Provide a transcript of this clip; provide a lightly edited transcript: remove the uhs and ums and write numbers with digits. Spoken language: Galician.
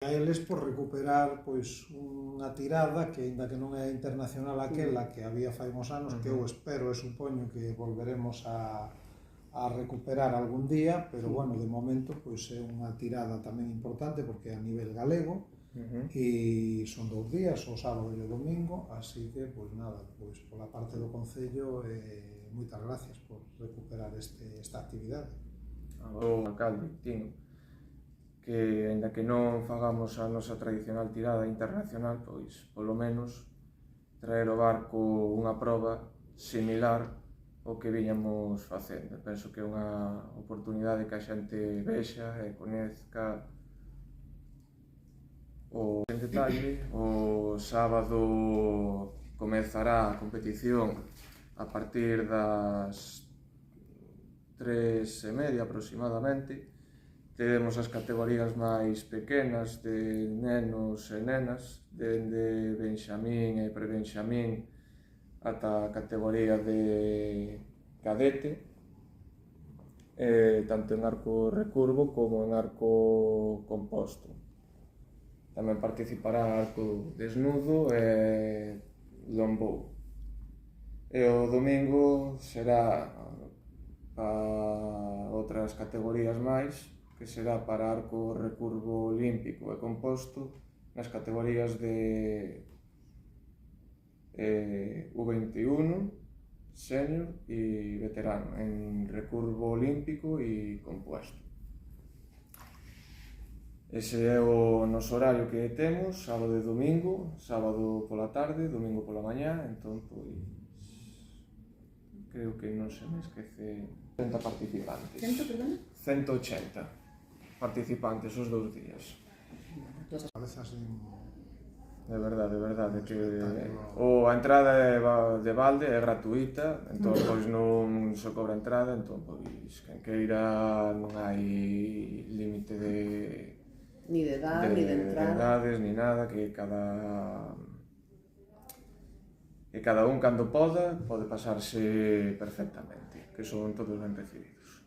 A eles por recuperar pois unha tirada que, aínda que non é internacional aquela que había fai uns anos, que eu espero e supoño que volveremos a recuperar algún día, pero bueno, de momento pois é unha tirada tamén importante porque é a nivel galego e son 2 días, o sábado e o domingo, así que pois nada, pois pola parte do Concello moitas gracias por recuperar esta actividade. O alcalde, Tino, que aínda que non fagamos a nosa tradicional tirada internacional, pois polo menos traer o barco unha proba similar ao que viñamos facendo. Penso que é unha oportunidade que a xente vexa e coñezca en detalle. O sábado comezará a competición a partir das 3:30 aproximadamente. Teremos as categorías máis pequenas de nenos e nenas, dende benxamín e prebenxamín ata a categoría de cadete, tanto en arco recurvo como en arco composto. Tamén participará arco desnudo e longbow. E o domingo será para outras categorías máis, que será para arco recurvo olímpico e composto nas categorías de U21, senior e veterano, en recurvo olímpico e composto. Ese é o noso horario que temos, sábado e domingo, sábado pola tarde, domingo pola mañá, entón, pois, creo que non se me esquece 100 participantes. 100, perdón? 180 participantes os 2 días. Parece así De verdade, que a entrada de balde é gratuita, entón pois non se cobra entrada, entón pois quen queira non hai límite de Ni de edad, ni de entrada. edades, ni nada, que cada un cando poda pode pasarse perfectamente, que son todos ben recibidos.